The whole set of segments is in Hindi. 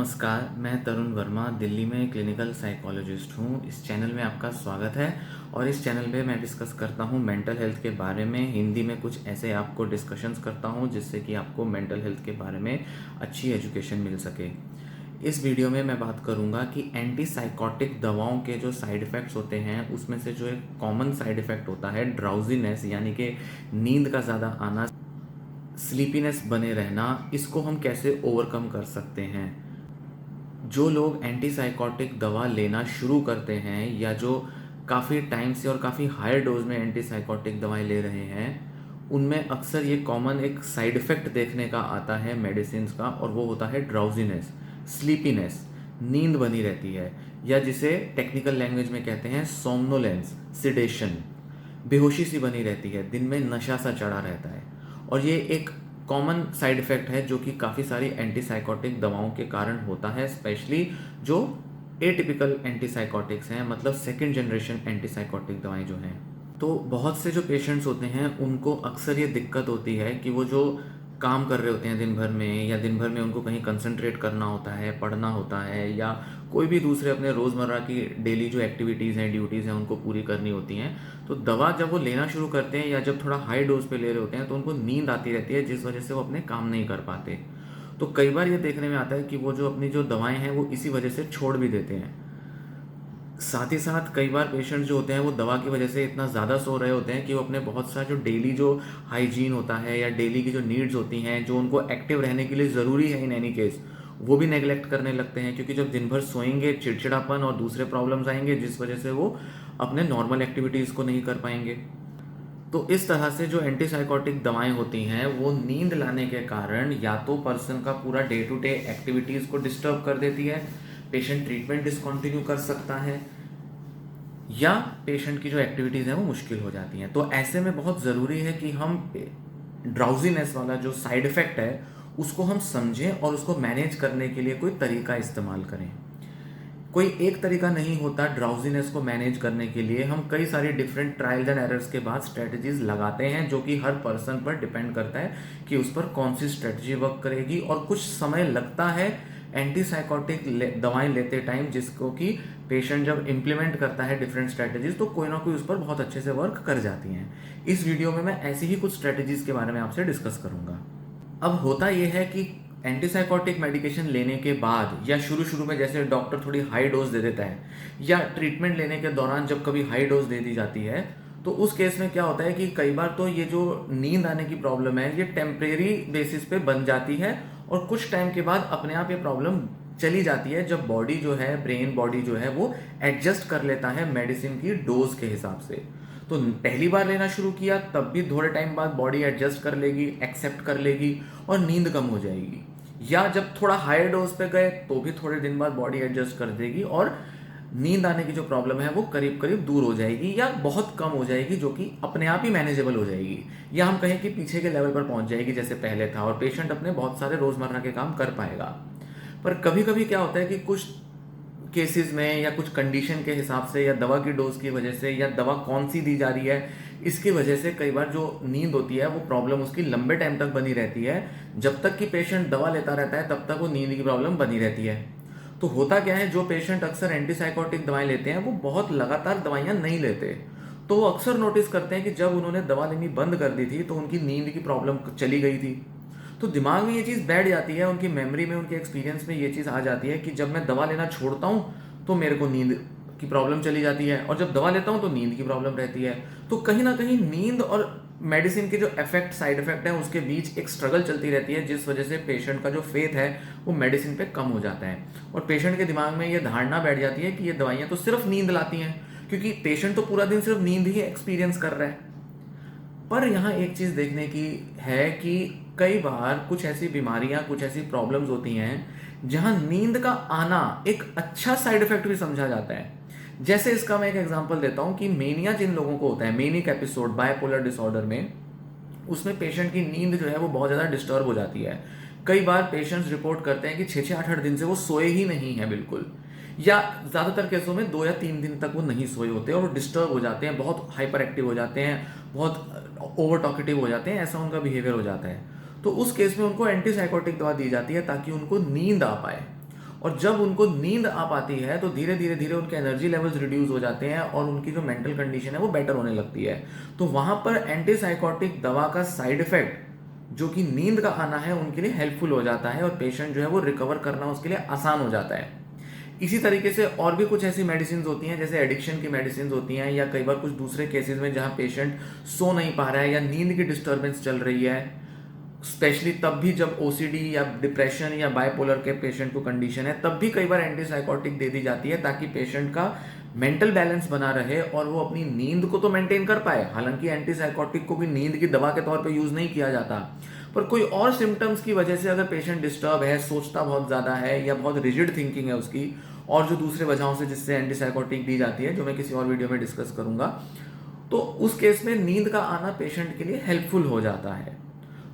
नमस्कार, मैं तरुण वर्मा दिल्ली में क्लिनिकल साइकोलॉजिस्ट हूँ। इस चैनल में आपका स्वागत है और इस चैनल पे मैं डिस्कस करता हूँ मेंटल हेल्थ के बारे में। हिंदी में कुछ ऐसे आपको डिस्कशंस करता हूँ जिससे कि आपको मेंटल हेल्थ के बारे में अच्छी एजुकेशन मिल सके। इस वीडियो में मैं बात करूँगा कि एंटी साइकोटिक दवाओं के जो साइड इफ़ेक्ट्स होते हैं उसमें से जो एक कॉमन साइड इफ़ेक्ट होता है ड्राउजीनेस, यानी कि नींद का ज़्यादा आना, स्लीपीनेस बने रहना, इसको हम कैसे ओवरकम कर सकते हैं। जो लोग एंटीसाइकोटिक दवा लेना शुरू करते हैं या जो काफ़ी टाइम से और काफ़ी हायर डोज में एंटीसाइकोटिक दवाएं ले रहे हैं, उनमें अक्सर ये कॉमन एक साइड इफ़ेक्ट देखने का आता है मेडिसिन का, और वो होता है ड्राउजीनेस, स्लीपीनेस, नींद बनी रहती है, या जिसे टेक्निकल लैंग्वेज में कहते हैं सोमनोलेंस, सिडेशन, बेहोशी सी बनी रहती है, दिन में नशा सा चढ़ा रहता है। और ये एक कॉमन साइड इफ़ेक्ट है जो कि काफ़ी सारी एंटीसाइकोटिक दवाओं के कारण होता है, स्पेशली जो एटिपिकल एंटीसाइकोटिक्स हैं, मतलब सेकंड जनरेशन एंटीसाइकोटिक दवाएं जो हैं। तो बहुत से जो पेशेंट्स होते हैं उनको अक्सर ये दिक्कत होती है कि वो जो काम कर रहे होते हैं दिन भर में, या दिन भर में उनको कहीं कंसंट्रेट करना होता है, पढ़ना होता है, या कोई भी दूसरे अपने रोज़मर्रा की डेली जो एक्टिविटीज़ हैं, ड्यूटीज़ हैं, उनको पूरी करनी होती हैं। तो दवा जब वो लेना शुरू करते हैं या जब थोड़ा हाई डोज पे ले रहे होते हैं तो उनको नींद आती रहती है, जिस वजह से वो अपने काम नहीं कर पाते। तो कई बार ये देखने में आता है कि वो जो अपनी जो दवाएं हैं वो इसी वजह से छोड़ भी देते हैं। साथ ही साथ कई बार पेशेंट जो होते हैं वो दवा की वजह से इतना ज़्यादा सो रहे होते हैं कि वो अपने बहुत सा जो डेली जो हाइजीन होता है या डेली की जो नीड्स होती हैं, जो उनको एक्टिव रहने के लिए ज़रूरी है इन एनी केस, वो भी नेग्लेक्ट करने लगते हैं। क्योंकि जब दिन भर सोएंगे चिड़चिड़ापन और दूसरे प्रॉब्लम्स आएंगे, जिस वजह से वो अपने नॉर्मल एक्टिविटीज़ को नहीं कर पाएंगे। तो इस तरह से जो एंटीसाइकोटिक दवाएं होती हैं वो नींद लाने के कारण या तो पर्सन का पूरा डे टू डे एक्टिविटीज़ को डिस्टर्ब कर देती है, पेशेंट ट्रीटमेंट डिसकंटिन्यू कर सकता है, या पेशेंट की जो एक्टिविटीज़ हैं वो मुश्किल हो जाती हैं। तो ऐसे में बहुत ज़रूरी है कि हम ड्राउजीनेस वाला जो साइड इफ़ेक्ट है उसको हम समझें और उसको मैनेज करने के लिए कोई तरीका इस्तेमाल करें। कोई एक तरीका नहीं होता ड्राउजीनेस को मैनेज करने के लिए। हम कई सारे डिफरेंट ट्रायल्स एंड एरर्स के बाद स्ट्रेटजीज लगाते हैं, जो कि हर पर्सन पर डिपेंड करता है कि उस पर कौन सी स्ट्रेटजी वर्क करेगी। और कुछ समय लगता है एंटीसाइकोटिक दवाएं लेते टाइम, जिसको कि पेशेंट जब इम्प्लीमेंट करता है डिफरेंट स्ट्रेटजीज तो कोई ना कोई उस पर बहुत अच्छे से वर्क कर जाती हैं। इस वीडियो में मैं ऐसी ही कुछ स्ट्रेटजीज के बारे में आपसे डिस्कस करूंगा। अब होता यह है कि एंटीसाइकोटिक मेडिकेशन लेने के बाद या शुरू शुरू में जैसे डॉक्टर थोड़ी हाई डोज दे देता है, या ट्रीटमेंट लेने के दौरान जब कभी हाई डोज दे दी जाती है, तो उस केस में क्या होता है कि कई बार तो ये जो नींद आने की प्रॉब्लम है ये टेम्परेरी बेसिस पे बन जाती है, और कुछ टाइम के बाद अपने आप ये प्रॉब्लम चली जाती है, जब बॉडी जो है, ब्रेन बॉडी जो है वो एडजस्ट कर लेता है मेडिसिन की डोज के हिसाब से। तो पहली बार लेना शुरू किया तब भी थोड़े टाइम बाद बॉडी एडजस्ट कर लेगी, एक्सेप्ट कर लेगी और नींद कम हो जाएगी। या जब थोड़ा हायर डोज पे गए तो भी थोड़े दिन बाद बॉडी एडजस्ट कर देगी और नींद आने की जो प्रॉब्लम है वो करीब करीब दूर हो जाएगी या बहुत कम हो जाएगी, जो कि अपने आप ही मैनेजेबल हो जाएगी, या हम कहें कि पीछे के लेवल पर पहुंच जाएगी जैसे पहले था, और पेशेंट अपने बहुत सारे रोजमर्रा के काम कर पाएगा। पर कभी कभी क्या होता है कि कुछ केसेस में या कुछ कंडीशन के हिसाब से या दवा की डोज की वजह से या दवा कौन सी दी जा रही है इसकी वजह से कई बार जो नींद होती है वो प्रॉब्लम उसकी लंबे टाइम तक बनी रहती है। जब तक कि पेशेंट दवा लेता रहता है तब तक वो नींद की प्रॉब्लम बनी रहती है। तो होता क्या है, जो पेशेंट अक्सर एंटीसाइकोटिक दवाएं लेते हैं वो बहुत लगातार दवाइयां नहीं लेते, तो वो अक्सर नोटिस करते हैं कि जब उन्होंने दवा लेनी बंद कर दी थी तो उनकी नींद की प्रॉब्लम चली गई थी। तो दिमाग में ये चीज़ बैठ जाती है, उनकी मेमोरी में, उनके एक्सपीरियंस में ये चीज़ आ जाती है कि जब मैं दवा लेना छोड़ता हूँ तो मेरे को नींद की प्रॉब्लम चली जाती है, और जब दवा लेता हूँ तो नींद की प्रॉब्लम रहती है। तो कहीं ना कहीं नींद और मेडिसिन के जो इफेक्ट, साइड इफेक्ट है, उसके बीच एक स्ट्रगल चलती रहती है, जिस वजह से पेशेंट का जो फेथ है वो मेडिसिन पे कम हो जाता है, और पेशेंट के दिमाग में ये धारणा बैठ जाती है कि ये दवाइयाँ तो सिर्फ नींद लाती हैं, क्योंकि पेशेंट तो पूरा दिन सिर्फ नींद ही एक्सपीरियंस कर रहा है। पर यहाँ एक चीज़ देखने की है कि कई बार कुछ ऐसी बीमारियां, कुछ ऐसी प्रॉब्लम्स होती हैं जहां नींद का आना एक अच्छा साइड इफेक्ट भी समझा जाता है। जैसे इसका मैं एक एग्जांपल देता हूं कि मेनिया जिन लोगों को होता है, मेनिक एपिसोड बायपोलर डिसऑर्डर में, उसमें पेशेंट की नींद जो है वो बहुत ज़्यादा डिस्टर्ब हो जाती है। कई बार पेशेंट्स रिपोर्ट करते हैं कि 6-8 दिन से वो सोए ही नहीं है बिल्कुल, या ज़्यादातर केसों में 2 या 3 दिन तक वो नहीं सोए होते और वो डिस्टर्ब हो जाते हैं, बहुत हाइपर एक्टिव हो जाते हैं, बहुत ओवर टॉकेटिव हो जाते हैं, ऐसा उनका बिहेवियर हो जाता है। तो उस केस में उनको एंटीसाइकोटिक दवा दी जाती है ताकि उनको नींद आ पाए। और जब उनको नींद आ पाती है तो धीरे धीरे धीरे उनके एनर्जी लेवल्स रिड्यूस हो जाते हैं और उनकी जो मेंटल कंडीशन है वो बेटर होने लगती है। तो वहां पर एंटीसाइकोटिक दवा का साइड इफेक्ट जो कि नींद का आना है उनके लिए हेल्पफुल हो जाता है और पेशेंट जो है वो रिकवर करना उसके लिए आसान हो जाता है। इसी तरीके से और भी कुछ ऐसी मेडिसिन होती हैं जैसे एडिक्शन की मेडिसिन होती हैं, या कई बार कुछ दूसरे केसेस में जहां पेशेंट सो नहीं पा रहा है या नींद की डिस्टर्बेंस चल रही है, स्पेशली तब भी जब ओसीडी या डिप्रेशन या बाइपोलर के पेशेंट को कंडीशन है, तब भी कई बार एंटीसाइकोटिक दे दी जाती है ताकि पेशेंट का मेंटल बैलेंस बना रहे और वो अपनी नींद को तो मेंटेन कर पाए। हालांकि एंटीसाइकोटिक को भी नींद की दवा के तौर पे यूज नहीं किया जाता, पर कोई और सिम्टम्स की वजह से अगर पेशेंट डिस्टर्ब है, सोचता बहुत ज्यादा है या बहुत रिजिड थिंकिंग है उसकी, और जो दूसरे वजहों से जिससे एंटीसाइकोटिक दी जाती है जो मैं किसी और वीडियो में डिस्कस करूंगा, तो उस केस में नींद का आना पेशेंट के लिए हेल्पफुल हो जाता है।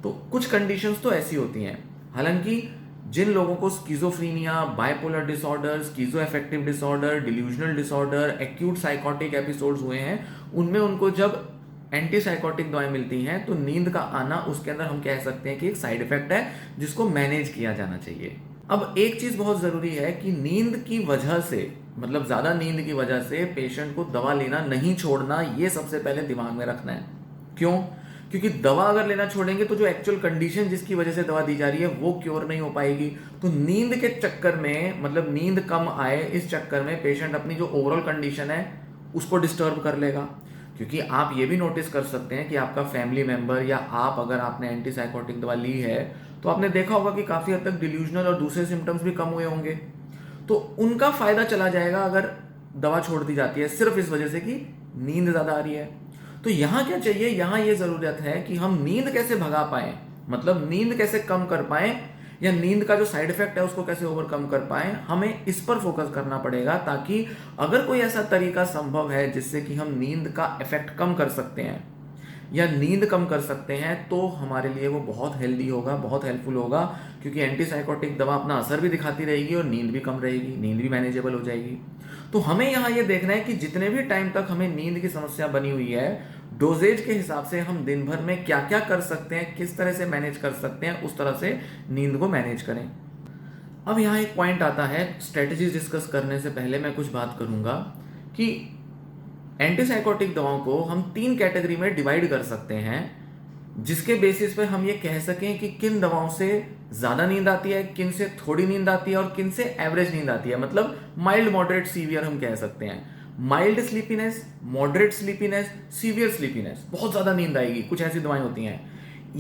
तो कुछ कंडीशंस तो ऐसी होती हैं। हालांकि जिन लोगों को schizophrenia, bipolar disorder, schizo affective disorder, delusional disorder, acute psychotic episodes हुए हैं, उनमें उनको जब एंटीसाइकोटिक दवाएं मिलती हैं तो नींद का आना उसके अंदर हम कह सकते हैं कि एक साइड इफेक्ट है जिसको मैनेज किया जाना चाहिए। अब एक चीज बहुत जरूरी है कि नींद की वजह से, मतलब ज्यादा नींद की वजह से पेशेंट को दवा लेना नहीं छोड़ना, ये सबसे पहले दिमाग में रखना है। क्यों? क्योंकि दवा अगर लेना छोड़ेंगे तो जो एक्चुअल कंडीशन जिसकी वजह से दवा दी जा रही है वो क्योर नहीं हो पाएगी। तो नींद के चक्कर में, मतलब नींद कम आए इस चक्कर में पेशेंट अपनी जो ओवरऑल कंडीशन है उसको डिस्टर्ब कर लेगा। क्योंकि आप ये भी नोटिस कर सकते हैं कि आपका फैमिली मेंबर या आप, अगर आपने एंटीसाइकोटिक दवा ली है तो आपने देखा होगा कि काफी हद तक डिल्यूजनल और दूसरे सिम्टम्स भी कम हुए होंगे। तो उनका फायदा चला जाएगा अगर दवा छोड़ दी जाती है सिर्फ इस वजह से कि नींद ज्यादा आ रही है। तो यहां क्या चाहिए, यहां ये जरूरत है कि हम नींद कैसे भगा पाए, मतलब नींद कैसे कम कर पाए, या नींद का जो साइड इफेक्ट है उसको कैसे ओवरकम कर पाए, हमें इस पर फोकस करना पड़ेगा। ताकि अगर कोई ऐसा तरीका संभव है जिससे कि हम नींद का इफेक्ट कम कर सकते हैं या नींद कम कर सकते हैं, तो हमारे लिए वो बहुत हेल्दी होगा, बहुत हेल्पफुल होगा। क्योंकि एंटीसाइकोटिक दवा अपना असर भी दिखाती रहेगी और नींद भी कम रहेगी, नींद भी मैनेजेबल हो जाएगी। तो हमें यहाँ ये देखना है कि जितने भी टाइम तक हमें नींद की समस्या बनी हुई है, डोजेज के हिसाब से हम दिन भर में क्या क्या कर सकते हैं, किस तरह से मैनेज कर सकते हैं, उस तरह से नींद को मैनेज करें। अब यहाँ एक पॉइंट आता है, स्ट्रेटजीज डिस्कस करने से पहले मैं कुछ बात करूंगा कि एंटीसाइकोटिक दवाओं को हम 3 कैटेगरी में डिवाइड कर सकते हैं, जिसके बेसिस पे हम ये कह सकें कि किन दवाओं से ज्यादा नींद आती है, किन से थोड़ी नींद आती है और किन से एवरेज नींद आती है। मतलब माइल्ड, मॉडरेट, सीवियर हम कह सकते हैं। Mild sleepiness, moderate sleepiness, severe sleepiness, बहुत ज्यादा नींद आएगी, कुछ ऐसी दवाएं होती हैं।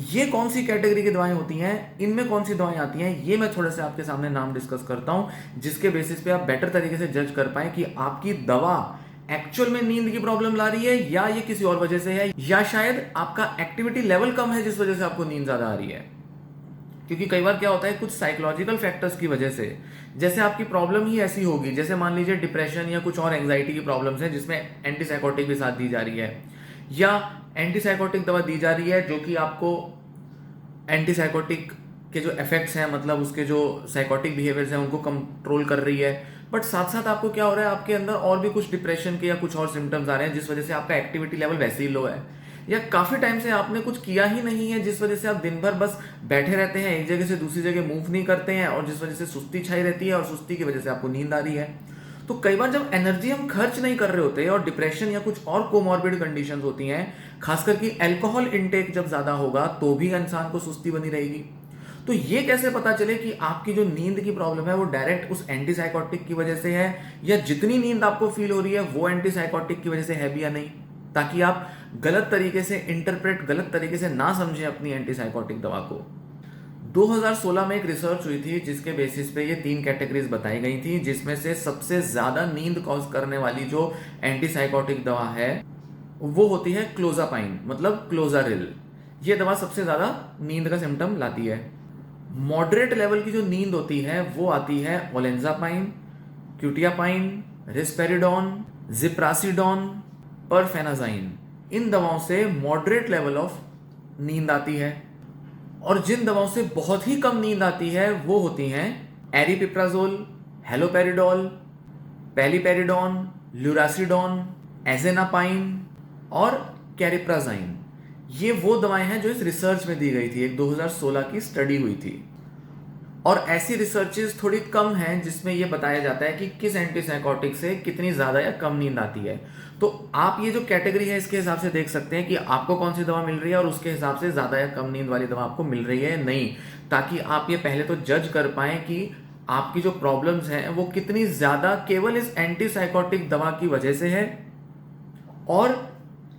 ये कौन सी कैटेगरी की दवाएं होती हैं, इनमें कौन सी दवाएं आती हैं, ये मैं थोड़े से आपके सामने नाम डिस्कस करता हूं, जिसके बेसिस पे आप बेटर तरीके से जज कर पाए कि आपकी दवा एक्चुअल में नींद की प्रॉब्लम ला रही है या ये किसी और वजह से है, या शायद आपका एक्टिविटी लेवल कम है जिस वजह से आपको नींद ज्यादा आ रही है। क्योंकि कई बार क्या होता है, कुछ साइकोलॉजिकल फैक्टर्स की वजह से, जैसे आपकी प्रॉब्लम ही ऐसी होगी, जैसे मान लीजिए डिप्रेशन या कुछ और एंजाइटी की प्रॉब्लम्स है जिसमें एंटीसाइकोटिक भी साथ दी जा रही है, या एंटीसाइकोटिक दवा दी जा रही है जो कि आपको एंटीसाइकोटिक के जो इफेक्ट्स हैं, मतलब उसके जो साइकोटिक बिहेवियर्स हैं उनको कंट्रोल कर रही है, बट साथ साथ आपको क्या हो रहा है, आपके अंदर और भी कुछ डिप्रेशन के या कुछ और सिम्टम्स आ रहे हैं जिस वजह से आपका एक्टिविटी लेवल वैसे ही लो है, या काफी टाइम से आपने कुछ किया ही नहीं है जिस वजह से आप दिन भर बस बैठे रहते हैं, एक जगह से दूसरी जगह मूव नहीं करते हैं, और जिस वजह से सुस्ती छाई रहती है और सुस्ती की वजह से आपको नींद आ रही है। तो कई बार जब एनर्जी हम खर्च नहीं कर रहे होते और डिप्रेशन या कुछ और कोमॉर्बिड कंडीशंस होती हैं, खासकर कि अल्कोहल इंटेक जब ज्यादा होगा तो भी इंसान को सुस्ती बनी रहेगी। तो ये कैसे पता चले कि आपकी जो नींद की प्रॉब्लम है वो डायरेक्ट उस एंटीसाइकोटिक की वजह से है, या जितनी नींद आपको फील हो रही है वो एंटीसाइकोटिक की वजह से है भी या नहीं, ताकि आप गलत तरीके से इंटरप्रेट, गलत तरीके से ना समझें अपनी एंटीसाइकोटिक दवा को। 2016 में एक रिसर्च हुई थी जिसके बेसिस पे ये 3 कैटेगरीज बताई गई थी, जिसमें से सबसे ज्यादा नींद कॉज करने वाली जो एंटीसाइकोटिक दवा है वो होती है क्लोजापाइन, मतलब क्लोजारिल। ये दवा सबसे ज्यादा नींद का सिम्टम लाती है। मॉडरेट लेवल की जो नींद होती है वो आती है ओलेंजापाइन, क्यूटियापाइन, रिस्पेरिडोन, जिप्रासिडोन, परफेनाजाइन। इन दवाओं से मॉडरेट लेवल ऑफ नींद आती है। और जिन दवाओं से बहुत ही कम नींद आती है वो होती हैं एरिपिप्राजोल, हेलोपेरिडोल, पेलिपेरिडोन, ल्यूरासिडोन, एजेनापाइन और कैरिप्राजाइन। ये वो दवाएं हैं जो इस रिसर्च में दी गई थी, एक 2016 की स्टडी हुई थी। और ऐसी रिसर्चेस थोड़ी कम हैं जिसमें ये बताया जाता है कि किस एंटीसाइकोटिक से कितनी ज़्यादा या कम नींद आती है। तो आप ये जो कैटेगरी है इसके हिसाब से देख सकते हैं कि आपको कौन सी दवा मिल रही है और उसके हिसाब से ज़्यादा या कम नींद वाली दवा आपको मिल रही है या नहीं, ताकि आप ये पहले तो जज कर पाएं कि आपकी जो प्रॉब्लम्स हैं वो कितनी ज़्यादा केवल इस एंटीसाइकोटिक दवा की वजह से है, और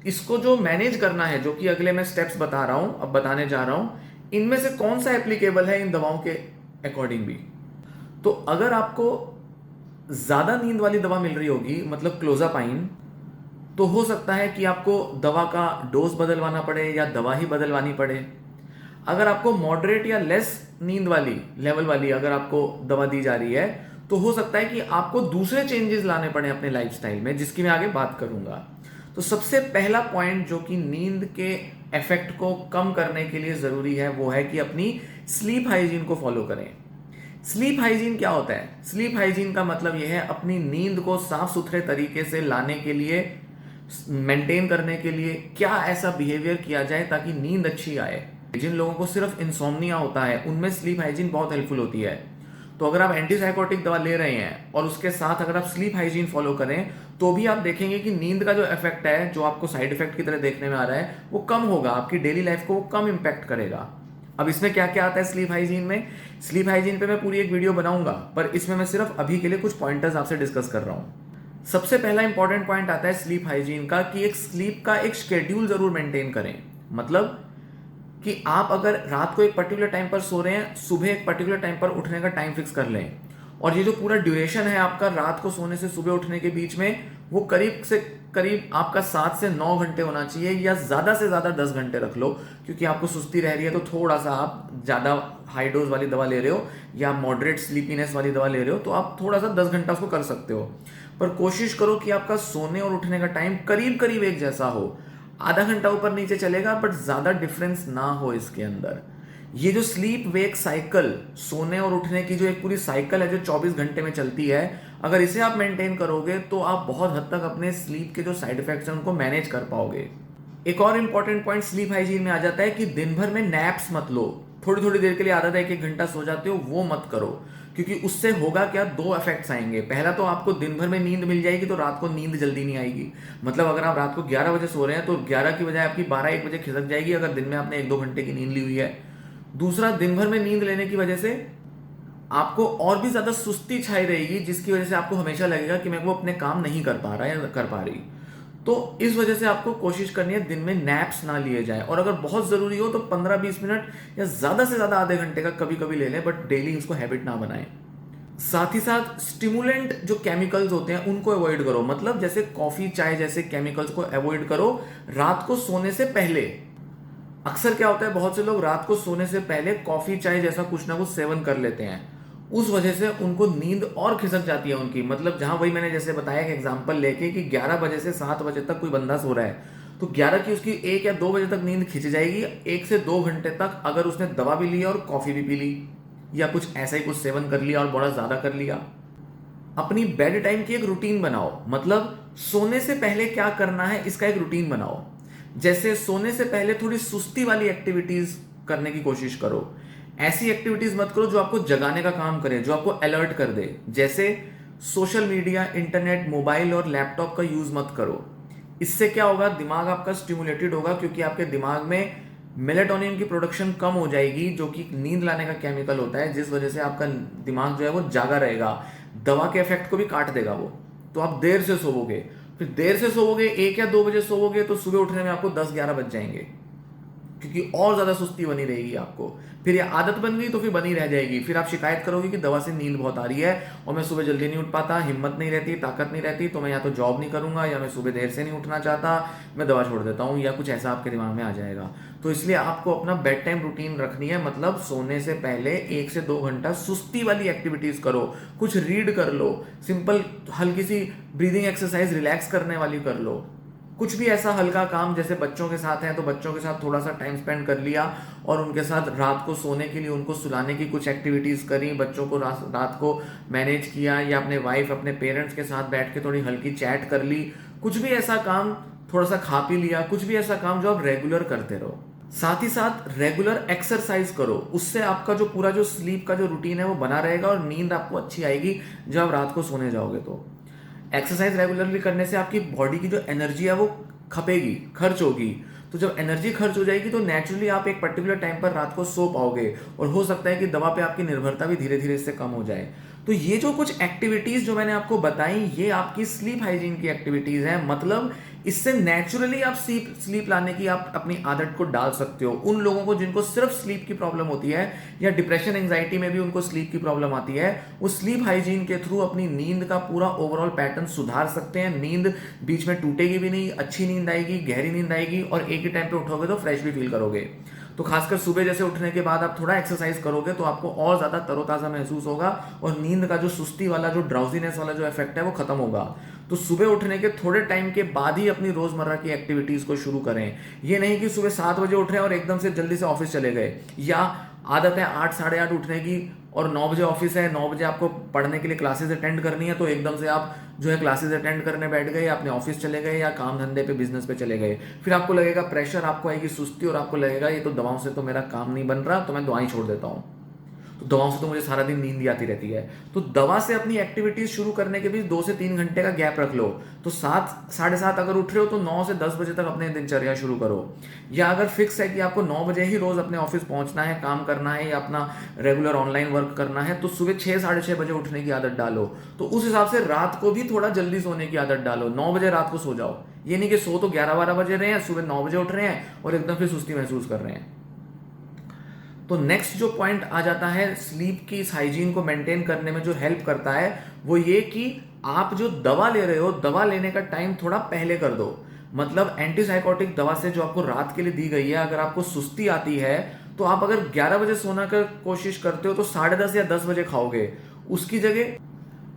इसको जो मैनेज करना है, जो कि अगले मैं स्टेप्स बता रहा हूं, अब बताने जा रहा हूं, इनमें से कौन सा एप्लीकेबल है इन दवाओं के अकॉर्डिंग भी। तो अगर आपको ज्यादा नींद वाली दवा मिल रही होगी, मतलब क्लोजापाइन, तो हो सकता है कि आपको दवा का डोज बदलवाना पड़े या दवा ही बदलवानी पड़े। अगर आपको मॉडरेट या लेस नींद वाली लेवल वाली अगर आपको दवा दी जा रही है, तो हो सकता है कि आपको दूसरे चेंजेस लाने पड़े अपने लाइफस्टाइल में, जिसकी मैं आगे बात करूंगा। तो सबसे पहला पॉइंट जो कि नींद के इफेक्ट को कम करने के लिए जरूरी है वो है कि अपनी स्लीप हाइजीन को फॉलो करें। स्लीप हाइजीन क्या होता है? स्लीप हाइजीन का मतलब यह है अपनी नींद को साफ सुथरे तरीके से लाने के लिए, मेंटेन करने के लिए क्या ऐसा बिहेवियर किया जाए ताकि नींद अच्छी आए। जिन लोगों को सिर्फ इंसोम्निया होता है उनमें स्लीप हाइजीन बहुत हेल्पफुल होती है। तो अगर आप एंटीसाइकोटिक दवा ले रहे हैं और उसके साथ अगर आप स्लीप हाइजीन फॉलो करें, तो भी आप देखेंगे कि नींद का जो इफेक्ट है, जो आपको साइड इफेक्ट की तरह देखने में आ रहा है, वो कम होगा, आपकी डेली लाइफ को वो कम इंपैक्ट करेगा। अब इसमें क्या क्या आता है स्लीप हाइजीन में? स्लीप हाइजीन पे मैं पूरी एक वीडियो बनाऊंगा, पर इसमें मैं सिर्फ अभी के लिए कुछ पॉइंटर्स आपसे डिस्कस कर रहा हूं। सबसे पहला इंपॉर्टेंट पॉइंट आता है स्लीप हाइजीन का कि एक स्लीप का एक शेड्यूल जरूर मेंटेन करें। मतलब कि आप अगर रात को एक पर्टिकुलर टाइम पर सो रहे हैं, सुबह एक पर्टिकुलर टाइम पर उठने का टाइम फिक्स कर लें। और ये जो पूरा ड्यूरेशन है आपका रात को सोने से सुबह उठने के बीच में, वो करीब से करीब आपका 7 से 9 घंटे होना चाहिए, या ज़्यादा से ज़्यादा 10 घंटे रख लो, क्योंकि आपको सुस्ती रह रही है तो थोड़ा सा आप ज़्यादा हाई डोज वाली दवा ले रहे हो या मॉडरेट स्लीपीनेस वाली दवा ले रहे हो, तो आप थोड़ा सा 10 घंटा उसको कर सकते हो। पर कोशिश करो कि आपका सोने और उठने का टाइम करीब करीब एक जैसा हो। आधा घंटा ऊपर नीचे चलेगा बट ज़्यादा डिफरेंस ना हो इसके अंदर। ये जो स्लीप वेक साइकिल, सोने और उठने की जो एक पूरी साइकिल है जो 24 घंटे में चलती है, अगर इसे आप मेंटेन करोगे तो आप बहुत हद तक अपने स्लीप के जो साइड इफेक्ट्स हैं उनको मैनेज कर पाओगे। एक और इंपॉर्टेंट पॉइंट स्लीप हाइजीन में आ जाता है कि दिन भर में नैप्स मत लो। थोड़ी थोड़ी देर के लिए आदत है 1-1 घंटा सो जाते हो, वो मत करो, क्योंकि उससे होगा क्या, 2 इफेक्ट्स आएंगे। पहला तो आपको दिन भर में नींद मिल जाएगी तो रात को नींद जल्दी नहीं आएगी। मतलब अगर आप रात को 11 बजे सो रहे हैं तो 11 की बजाय आपकी 12-1 बजे खिसक जाएगी, अगर दिन में आपने 1-2 घंटे की नींद ली हुई है। दूसरा, दिन भर में नींद लेने की वजह से आपको और भी ज्यादा सुस्ती छाई रहेगी, जिसकी वजह से आपको हमेशा लगेगा कि मैं वो अपने काम नहीं कर पा रहा या कर पा रही। तो इस वजह से आपको कोशिश करनी है दिन में नैप्स ना लिए जाए, और अगर बहुत जरूरी हो तो 15-20 मिनट या ज्यादा से ज्यादा आधे घंटे का कभी कभी ले लें, बट डेली उसको हैबिट ना बनाएं। साथ ही साथ स्टिमुलेंट जो केमिकल्स होते हैं उनको अवॉइड करो। मतलब जैसे कॉफी, चाय जैसे केमिकल्स को अवॉइड करो रात को सोने से पहले। अक्सर क्या होता है, बहुत से लोग रात को सोने से पहले कॉफी, चाय जैसा कुछ ना कुछ सेवन कर लेते हैं, उस वजह से उनको नींद और खिसक जाती है उनकी। मतलब जहां वही मैंने जैसे बताया कि एग्जांपल लेके कि 11 बजे से 7 बजे तक कोई बंदा सो रहा है, तो 11 की उसकी 1 या 2 बजे तक नींद खिंच जाएगी। 1 से 2 घंटे तक अगर उसने दवा भी ली और कॉफी भी पी ली या कुछ ऐसा ही कुछ सेवन कर लिया और बड़ा ज्यादा कर लिया। अपनी बेड टाइम की एक रूटीन बनाओ। मतलब सोने से पहले क्या करना है इसका एक रूटीन बनाओ। जैसे सोने से पहले थोड़ी सुस्ती वाली एक्टिविटीज करने की कोशिश करो। ऐसी एक्टिविटीज मत करो जो आपको जगाने का काम करे, जो आपको अलर्ट कर दे। जैसे सोशल मीडिया, इंटरनेट, मोबाइल और लैपटॉप का यूज मत करो। इससे क्या होगा, दिमाग आपका स्टिमुलेटेड होगा, क्योंकि आपके दिमाग में मेलेटोनिन की प्रोडक्शन कम हो जाएगी, जो कि नींद लाने का केमिकल होता है, जिस वजह से आपका दिमाग जो है वो जागा रहेगा। दवा के इफेक्ट को भी काट देगा वो। तो आप देर से सोओगे, फिर देर से सोओगे, 1 या 2 बजे सोओगे, तो सुबह उठने में आपको 10-11 बज जाएंगे, क्योंकि और ज्यादा सुस्ती बनी रहेगी आपको। फिर ये आदत बन गई तो फिर बनी रह जाएगी। फिर आप शिकायत करोगे कि दवा से नींद बहुत आ रही है और मैं सुबह जल्दी नहीं उठ पाता, हिम्मत नहीं रहती, ताकत नहीं रहती, तो मैं या तो जॉब नहीं करूंगा या मैं सुबह देर से नहीं उठना चाहता, मैं दवा छोड़ देता हूँ, या कुछ ऐसा आपके दिमाग में आ जाएगा। तो इसलिए आपको अपना बेड टाइम रूटीन रखनी है। मतलब सोने से पहले 1 से 2 घंटा सुस्ती वाली एक्टिविटीज करो। कुछ रीड कर लो, सिंपल हल्की सी ब्रीदिंग एक्सरसाइज रिलैक्स करने वाली कर लो। कुछ भी ऐसा हल्का काम, जैसे बच्चों के साथ हैं तो बच्चों के साथ थोड़ा सा टाइम स्पेंड कर लिया और उनके साथ रात को सोने के लिए उनको सुलाने की कुछ एक्टिविटीज करी, बच्चों को रात को मैनेज किया, या अपने वाइफ, अपने पेरेंट्स के साथ बैठ के थोड़ी हल्की चैट कर ली। कुछ भी ऐसा काम, थोड़ा सा खा पी लिया, कुछ भी ऐसा काम जो आप रेगुलर करते रहो। साथ ही साथ रेगुलर एक्सरसाइज करो, उससे आपका जो पूरा जो स्लीप का जो रूटीन है वो बना रहेगा और नींद आपको अच्छी आएगी जब आप रात को सोने जाओगे। तो एक्सरसाइज रेगुलरली करने से आपकी बॉडी की जो एनर्जी है वो खपेगी, खर्च होगी। तो जब एनर्जी खर्च हो जाएगी तो नेचुरली आप एक पर्टिकुलर टाइम पर रात को सो पाओगे और हो सकता है कि दवा पे आपकी निर्भरता भी धीरे धीरे इससे कम हो जाए। तो ये जो कुछ एक्टिविटीज जो मैंने आपको बताई, ये आपकी स्लीप हाइजीन की एक्टिविटीज हैं। मतलब इससे नेचुरली आप स्लीप लाने की आप अपनी आदत को डाल सकते हो। उन लोगों को जिनको सिर्फ स्लीप की प्रॉब्लम होती है या डिप्रेशन एंजाइटी में भी उनको स्लीप की प्रॉब्लम आती है, वो स्लीप हाइजीन के थ्रू अपनी नींद का पूरा ओवरऑल पैटर्न सुधार सकते हैं। नींद बीच में टूटेगी भी नहीं, अच्छी नींद आएगी, गहरी नींद आएगी और एक ही टाइम पे उठोगे तो फ्रेश भी फील करोगे। तो खासकर सुबह जैसे उठने के बाद आप थोड़ा एक्सरसाइज करोगे तो आपको और ज्यादा तरोताजा महसूस होगा और नींद का जो सुस्ती वाला, जो ड्राउजीनेस वाला जो इफेक्ट है वो खत्म होगा। तो सुबह उठने के थोड़े टाइम के बाद ही अपनी रोजमर्रा की एक्टिविटीज को शुरू करें। ये नहीं कि सुबह 7 बजे उठ रहे हैं और एकदम से जल्दी से ऑफिस चले गए, या आदत है 8 साढ़े 8 उठने की और 9 बजे ऑफिस है, 9 बजे आपको पढ़ने के लिए क्लासेस अटेंड करनी है, तो एकदम से आप जो है क्लासेस अटेंड करने बैठ गए या अपने ऑफिस चले गए या काम धंधे पे बिजनेस पे चले गए। फिर आपको लगेगा प्रेशर, आपको आएगी सुस्ती और आपको लगेगा ये तो दवाओं से तो मेरा काम नहीं बन रहा, तो मैं दवाई छोड़ देता हूँ, तो दवाओं से तो मुझे सारा दिन नींद ही आती रहती है। तो दवा से अपनी एक्टिविटीज शुरू करने के बीच 2 से 3 घंटे का गैप रख लो। तो 7 साढ़े 7 अगर उठ रहे हो तो 9 से 10 बजे तक अपने दिनचर्या शुरू करो। या अगर फिक्स है कि आपको 9 बजे ही रोज अपने ऑफिस पहुंचना है, काम करना है या अपना रेगुलर ऑनलाइन वर्क करना है, तो सुबह 6 साढ़े 6 बजे उठने की आदत डालो। तो उस हिसाब से रात को भी थोड़ा जल्दी सोने की आदत डालो। 9 बजे रात को सो जाओ, ये नहीं कि सो तो 11-12 बजे रहे हैं, सुबह 9 बजे उठ रहे हैं और एकदम फिर सुस्ती महसूस कर रहे हैं। तो नेक्स्ट जो पॉइंट आ जाता है स्लीप की इस हाइजीन को मेंटेन करने में जो हेल्प करता है, वो ये कि आप जो दवा ले रहे हो, दवा लेने का टाइम थोड़ा पहले कर दो। मतलब एंटीसाइकोटिक दवा से जो आपको रात के लिए दी गई है, अगर आपको सुस्ती आती है तो आप अगर 11 बजे सोना का कोशिश करते हो तो 10:30 या 10 बजे खाओगे। उसकी जगह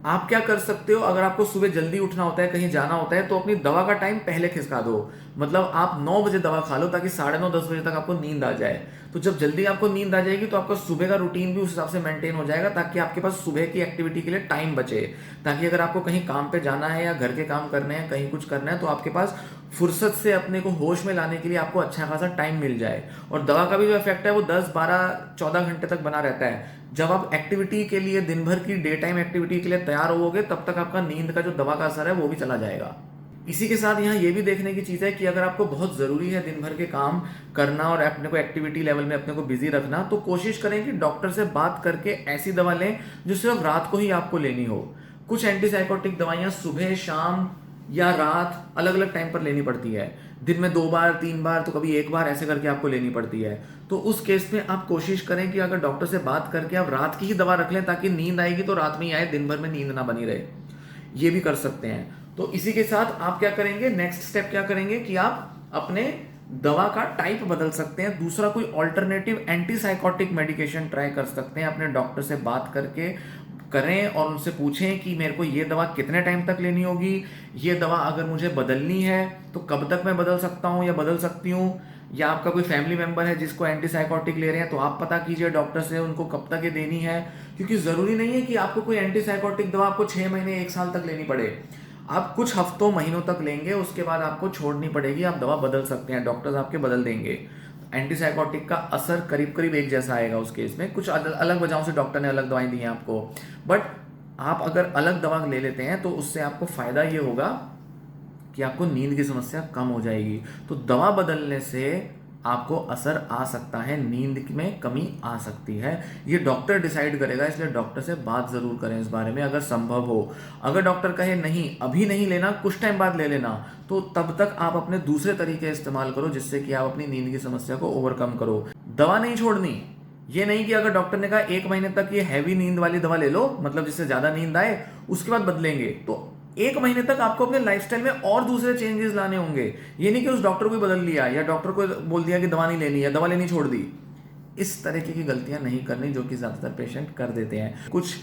आप क्या कर सकते हो, अगर आपको सुबह जल्दी उठना होता है, कहीं जाना होता है, तो अपनी दवा का टाइम पहले खिसका दो। मतलब आप 9 बजे दवा खा लो ताकि 9:30-10 बजे तक आपको नींद आ जाए। तो जब जल्दी आपको नींद आ जाएगी तो आपका सुबह का रूटीन भी उस हिसाब से मेंटेन हो जाएगा, ताकि आपके पास सुबह की एक्टिविटी के लिए टाइम बचे। ताकि अगर आपको कहीं काम पे जाना है या घर के काम करने हैं, कहीं कुछ करना है, तो आपके पास फुर्सत से अपने को होश में लाने के लिए आपको अच्छा खासा टाइम मिल जाए। और दवा का भी जो इफेक्ट है वो 10-12-14 घंटे तक बना रहता है। जब आप एक्टिविटी के लिए, दिन भर की डे टाइम एक्टिविटी के लिए तैयार होवोगे, तब तक आपका नींद का जो दवा का असर है वो भी चला जाएगा। इसी के साथ यहाँ ये भी देखने की चीज़ है कि अगर आपको बहुत ज़रूरी है दिन भर के काम करना और अपने को एक्टिविटी लेवल में अपने को बिजी रखना, तो कोशिश करें कि डॉक्टर से बात करके ऐसी दवा लें जो सिर्फ रात को ही आपको लेनी हो। कुछ एंटीसाइकोटिक दवाइयाँ सुबह, शाम या रात अलग अलग टाइम पर लेनी पड़ती है। दिन में 2 बार, 3 बार, तो कभी 1 बार ऐसे करके आपको लेनी पड़ती है। तो उस केस में आप कोशिश करें कि अगर डॉक्टर से बात करके आप रात की ही दवा रख लें, ताकि नींद आएगी तो रात में ही आए, दिन भर में नींद ना बनी रहे। ये भी कर सकते हैं। तो इसी के साथ आप क्या करेंगे, नेक्स्ट स्टेप क्या करेंगे कि आप अपने दवा का टाइप बदल सकते हैं। दूसरा कोई ऑल्टरनेटिव एंटीसाइकोटिक मेडिकेशन ट्राई कर सकते हैं। अपने डॉक्टर से बात करके करें और उनसे पूछें कि मेरे को ये दवा कितने टाइम तक लेनी होगी, ये दवा अगर मुझे बदलनी है तो कब तक मैं बदल सकता हूँ या बदल सकती हूँ। या आपका कोई फैमिली मेंबर है जिसको एंटीसाइकोटिक ले रहे हैं, तो आप पता कीजिए डॉक्टर से उनको कब तक ये देनी है। क्योंकि ज़रूरी नहीं है कि आपको कोई एंटीसाइकोटिक दवा आपको 6 महीने 1 साल तक लेनी पड़े। आप कुछ हफ्तों, महीनों तक लेंगे, उसके बाद आपको छोड़नी पड़ेगी, आप दवा बदल सकते हैं, डॉक्टर्स आपके बदल देंगे। एंटीसाइकोटिक का असर करीब करीब एक जैसा आएगा उस केस में। कुछ अलग वजहों से डॉक्टर ने अलग दवाएं दी हैं आपको, बट आप अगर अलग दवा ले लेते हैं तो उससे आपको फायदा ये होगा कि आपको नींद की समस्या कम हो जाएगी। तो दवा बदलने से आपको असर आ सकता है, नींद में कमी आ सकती है। ये डॉक्टर डिसाइड करेगा, इसलिए डॉक्टर से बात जरूर करें इस बारे में अगर संभव हो। अगर डॉक्टर कहे नहीं अभी नहीं लेना, कुछ टाइम बाद ले लेना, तो तब तक आप अपने दूसरे तरीके इस्तेमाल करो जिससे कि आप अपनी नींद की समस्या को ओवरकम करो। दवा नहीं छोड़नी, ये नहीं कि अगर डॉक्टर ने कहा 1 महीने तक ये हैवी नींद वाली दवा ले लो, मतलब जिससे ज्यादा नींद आए, उसके बाद बदलेंगे, तो 1 महीने तक आपको अपने लाइफस्टाइल में और दूसरे चेंजेस लाने होंगे। ये नहीं कि उस डॉक्टर को बदल लिया या डॉक्टर को बोल दिया कि दवा नहीं लेनी है, दवा लेनी छोड़ दी। इस तरीके की गलतियां नहीं करनी जो कि ज्यादातर पेशेंट कर देते हैं। कुछ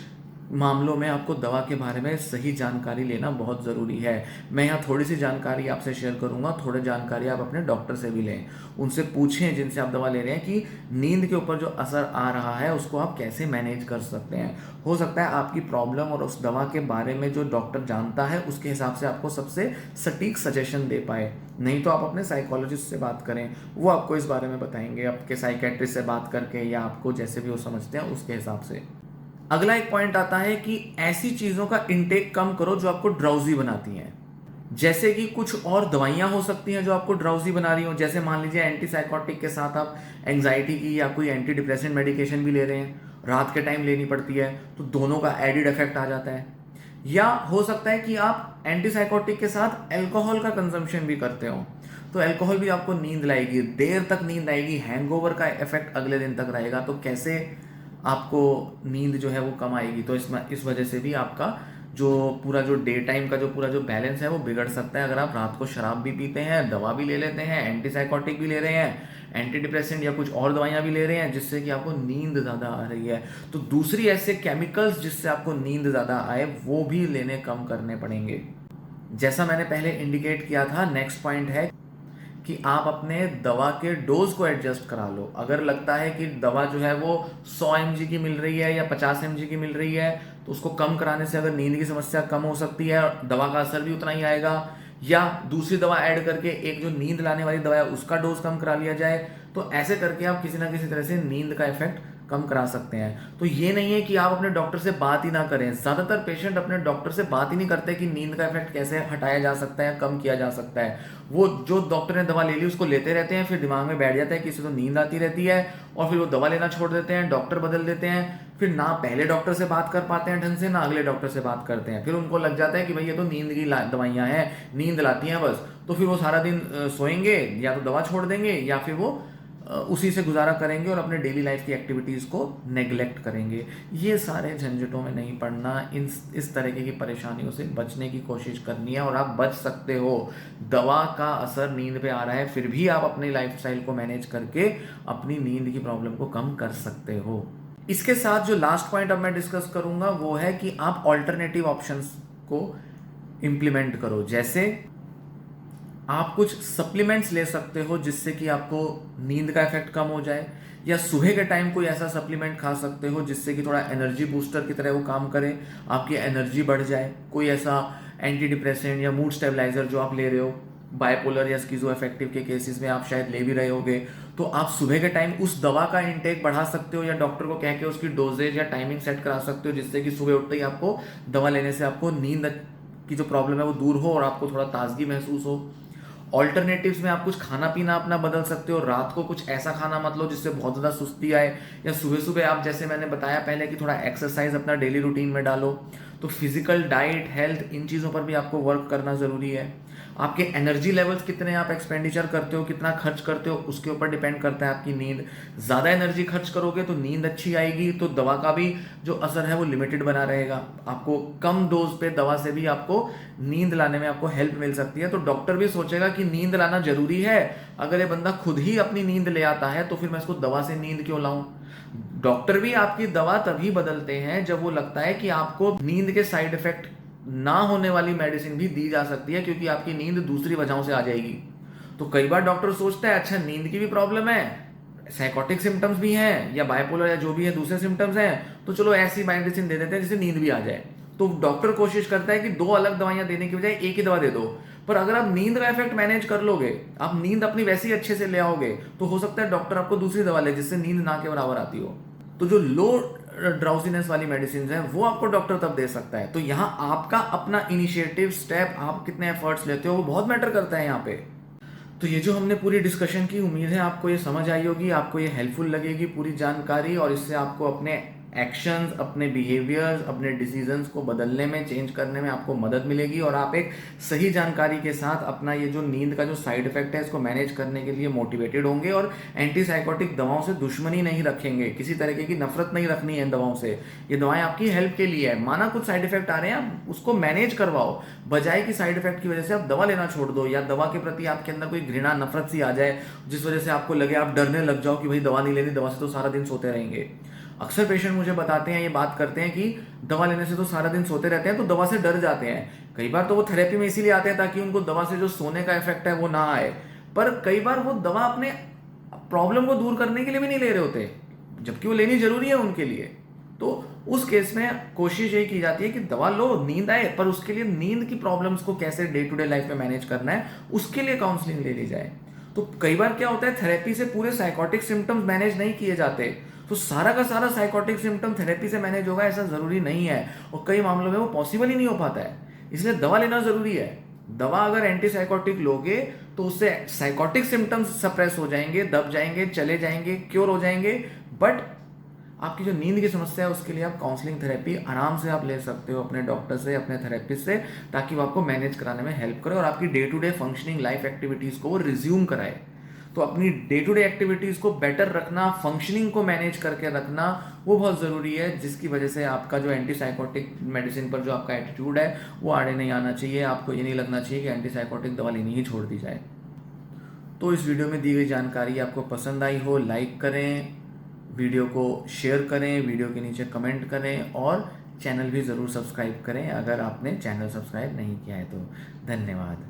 मामलों में आपको दवा के बारे में सही जानकारी लेना बहुत ज़रूरी है। मैं यहाँ थोड़ी सी जानकारी आपसे शेयर करूँगा, थोड़ी जानकारी आप अपने डॉक्टर से भी लें। उनसे पूछें जिनसे आप दवा ले रहे हैं कि नींद के ऊपर जो असर आ रहा है उसको आप कैसे मैनेज कर सकते हैं। हो सकता है आपकी प्रॉब्लम और उस दवा के बारे में जो डॉक्टर जानता है उसके हिसाब से आपको सबसे सटीक सजेशन दे पाए। नहीं तो आप अपने साइकोलॉजिस्ट से बात करें, वो आपको इस बारे में बताएंगे, आपके साइकेट्रिस्ट से बात करके या आपको जैसे भी वो समझते हैं उसके हिसाब से। अगला एक पॉइंट आता है कि ऐसी चीज़ों का इंटेक कम करो जो आपको ड्राउजी बनाती हैं। जैसे कि कुछ और दवाइयाँ हो सकती हैं जो आपको ड्राउजी बना रही हो, जैसे मान लीजिए एंटीसाइकोटिक के साथ आप एंग्जाइटी की या कोई एंटी डिप्रेसेंट मेडिकेशन भी ले रहे हैं, रात के टाइम लेनी पड़ती है, तो दोनों का एडिड इफेक्ट आ जाता है। या हो सकता है कि आप एंटीसाइकोटिक के साथ अल्कोहल का कंजम्पशन भी करते हो, तो अल्कोहल भी आपको नींद लाएगी, देर तक नींद आएगी, हैंगओवर का इफेक्ट अगले दिन तक रहेगा, तो कैसे आपको नींद जो है वो कम आएगी। तो इस वजह से भी आपका जो डे टाइम का जो पूरा जो बैलेंस है वो बिगड़ सकता है। अगर आप रात को शराब भी पीते हैं, दवा भी ले लेते हैं, एंटीसाइकोटिक भी ले रहे हैं, एंटी डिप्रेसेंट या कुछ और दवाइयाँ भी ले रहे हैं जिससे कि आपको नींद ज़्यादा आ रही है, तो दूसरी ऐसे केमिकल्स जिससे आपको नींद ज़्यादा आए वो भी लेने कम करने पड़ेंगे। जैसा मैंने पहले इंडिकेट किया था, नेक्स्ट पॉइंट है कि आप अपने दवा के डोज को एडजस्ट करा लो। अगर लगता है कि दवा जो है वो 100 mg की मिल रही है या 50 mg की मिल रही है, तो उसको कम कराने से अगर नींद की समस्या कम हो सकती है, दवा का असर भी उतना ही आएगा। या दूसरी दवा ऐड करके एक जो नींद लाने वाली दवा है उसका डोज कम करा लिया जाए, तो ऐसे करके आप किसी ना किसी तरह से नींद का इफेक्ट कम करा सकते हैं। तो ये नहीं है कि आप अपने डॉक्टर से बात ही ना करें। ज़्यादातर पेशेंट अपने डॉक्टर से बात ही नहीं करते कि नींद का इफेक्ट कैसे हटाया जा सकता है, कम किया जा सकता है। वो जो डॉक्टर ने दवा ले ली उसको लेते रहते हैं, फिर दिमाग में बैठ जाता है कि इसे तो नींद आती रहती है, और फिर वो दवा लेना छोड़ देते हैं, डॉक्टर बदल देते हैं, फिर ना पहले डॉक्टर से बात कर पाते हैं ढंग से, ना अगले डॉक्टर से बात करते हैं। फिर उनको लग जाता है कि भाई ये तो नींद की दवाइयाँ हैं, नींद लाती हैं बस, तो फिर वो सारा दिन सोएंगे, या तो दवा छोड़ देंगे या फिर वो उसी से गुजारा करेंगे और अपने डेली लाइफ की एक्टिविटीज़ को नेग्लेक्ट करेंगे। ये सारे झंझटों में नहीं पड़ना, इस तरीके की परेशानियों से बचने की कोशिश करनी है, और आप बच सकते हो। दवा का असर नींद पे आ रहा है, फिर भी आप अपनी लाइफस्टाइल को मैनेज करके अपनी नींद की प्रॉब्लम को कम कर सकते हो। इसके साथ जो लास्ट पॉइंट अब मैं डिस्कस करूंगा वो है कि आप ऑल्टरनेटिव ऑप्शंस को इम्प्लीमेंट करो। जैसे आप कुछ सप्लीमेंट्स ले सकते हो जिससे कि आपको नींद का इफेक्ट कम हो जाए, या सुबह के टाइम कोई ऐसा सप्लीमेंट खा सकते हो जिससे कि थोड़ा एनर्जी बूस्टर की तरह वो काम करे, आपकी एनर्जी बढ़ जाए। कोई ऐसा एंटी डिप्रेसेंट या मूड स्टेबलाइजर जो आप ले रहे हो, बाइपोलर या स्किजो अफेक्टिव के केसेस में आप शायद ले भी रहे होगे, तो आप सुबह के टाइम उस दवा का इंटेक बढ़ा सकते हो, या डॉक्टर को कह के उसकी डोजेज या टाइमिंग सेट करा सकते हो जिससे कि सुबह उठते ही आपको दवा लेने से आपको नींद की जो प्रॉब्लम है वो दूर हो और आपको थोड़ा ताजगी महसूस हो। ऑल्टरनेटिव्स में आप कुछ खाना पीना अपना बदल सकते हो। रात को कुछ ऐसा खाना मत लो जिससे बहुत ज़्यादा सुस्ती आए, या सुबह सुबह आप जैसे मैंने बताया पहले कि थोड़ा एक्सरसाइज अपना डेली रूटीन में डालो। तो फिजिकल, डाइट, हेल्थ, इन चीज़ों पर भी आपको वर्क करना ज़रूरी है। आपके एनर्जी लेवल्स कितने आप एक्सपेंडिचर करते हो, कितना खर्च करते हो, उसके ऊपर डिपेंड करता है आपकी नींद। ज़्यादा एनर्जी खर्च करोगे तो नींद अच्छी आएगी, तो दवा का भी जो असर है वो लिमिटेड बना रहेगा। आपको कम डोज पे दवा से भी आपको नींद लाने में आपको हेल्प मिल सकती है। तो डॉक्टर भी सोचेगा कि नींद लाना जरूरी है, अगर ये बंदा खुद ही अपनी नींद ले आता है तो फिर मैं इसको दवा से नींद क्यों लाऊं। डॉक्टर भी आपकी दवा तभी बदलते हैं जब वो लगता है कि आपको नींद के साइड इफेक्ट ना होने वाली मेडिसिन भी दी जा सकती है, क्योंकि आपकी नींद दूसरी वजहों से आ जाएगी। तो कई बार डॉक्टर सोचता है अच्छा नींद की भी प्रॉब्लम है, साइकोटिक सिम्टम्स भी हैं, या बाइपोलर या जो भी है दूसरे सिम्टम्स हैं, तो चलो ऐसी मेडिसिन दे देते हैं जिससे नींद भी आ जाए। तो डॉक्टर कोशिश करता है कि दो अलग दवाइयां देने की बजाय एक ही दवा दे दो। पर अगर आप नींद का इफेक्ट मैनेज कर लोगे, आप नींद अपनी वैसी अच्छे से ले आओगे, तो हो सकता है डॉक्टर आपको दूसरी दवा ले जिससे नींद ना के बराबर आती हो। तो जो लो ड्राउजीनेस वाली मेडिसिन है वो आपको डॉक्टर तब दे सकता है। तो यहाँ आपका अपना इनिशिएटिव, स्टेप, आप कितने एफर्ट्स लेते हो वो बहुत मैटर करता है यहाँ पे। तो ये जो हमने पूरी डिस्कशन की, उम्मीद है आपको ये समझ आई होगी, आपको ये हेल्पफुल लगेगी पूरी जानकारी, और इससे आपको अपने एक्शंस, अपने बिहेवियर्स, अपने डिसीजंस को बदलने में, चेंज करने में आपको मदद मिलेगी, और आप एक सही जानकारी के साथ अपना ये जो नींद का जो साइड इफेक्ट है इसको मैनेज करने के लिए मोटिवेटेड होंगे, और एंटीसाइकोटिक दवाओं से दुश्मनी नहीं रखेंगे, किसी तरीके की नफरत नहीं रखनी है इन दवाओं से। ये दवाएं आपकी हेल्प के लिए है। माना कुछ साइड इफेक्ट आ रहे हैं, आप उसको मैनेज करवाओ, बजाय कि साइड इफेक्ट की वजह से आप दवा लेना छोड़ दो, या दवा के प्रति आपके अंदर कोई घृणा, नफरत सी आ जाए जिस वजह से आपको लगे, आप डरने लग जाओ कि भाई दवा नहीं लेनी, दवा से तो सारा दिन सोते रहेंगे। अक्सर पेशेंट मुझे बताते हैं, ये बात करते हैं कि दवा लेने से तो सारा दिन सोते रहते हैं, तो दवा से डर जाते हैं। कई बार तो वो थेरेपी में इसीलिए आते हैं ताकि उनको दवा से जो सोने का इफेक्ट है वो ना आए, पर कई बार वो दवा अपने प्रॉब्लम को दूर करने के लिए भी नहीं ले रहे होते, जबकि वो लेनी जरूरी है उनके लिए। तो उस केस में कोशिश यही की जाती है कि दवा लो, नींद आए, पर उसके लिए नींद की प्रॉब्लम्स को कैसे डे टू डे लाइफ में मैनेज करना है, उसके लिए काउंसलिंग ले ली जाए। तो कई बार क्या होता है, थेरेपी से पूरे साइकोटिक सिम्टम्स मैनेज नहीं किए जाते, तो सारा का सारा साइकोटिक सिम्टम थेरेपी से मैनेज होगा ऐसा जरूरी नहीं है, और कई मामलों में वो पॉसिबल ही नहीं हो पाता है। इसलिए दवा लेना जरूरी है। दवा अगर एंटीसाइकोटिक लोगे तो उससे साइकोटिक सिम्टम्स सप्रेस हो जाएंगे, दब जाएंगे, चले जाएंगे, क्योर हो जाएंगे, बट आपकी जो नींद की समस्या है उसके लिए आप काउंसलिंग थेरेपी आराम से आप ले सकते हो अपने डॉक्टर से, अपने थेरेपिस्ट से, ताकि वो आपको मैनेज कराने में हेल्प करे और आपकी day to day functioning life activities को वो रिज्यूम कराए। तो अपनी डे टू डे एक्टिविटीज़ को बेटर रखना, फंक्शनिंग को मैनेज करके रखना, वो बहुत ज़रूरी है, जिसकी वजह से आपका जो एंटीसाइकोटिक मेडिसिन पर जो आपका एटीट्यूड है वो आड़े नहीं आना चाहिए। आपको ये नहीं लगना चाहिए कि एंटीसाइकोटिक दवा लेनी ही छोड़ दी जाए। तो इस वीडियो में दी गई जानकारी आपको पसंद आई हो, लाइक करें, वीडियो को शेयर करें, वीडियो के नीचे कमेंट करें, और चैनल भी ज़रूर सब्सक्राइब करें अगर आपने चैनल सब्सक्राइब नहीं किया है तो। धन्यवाद।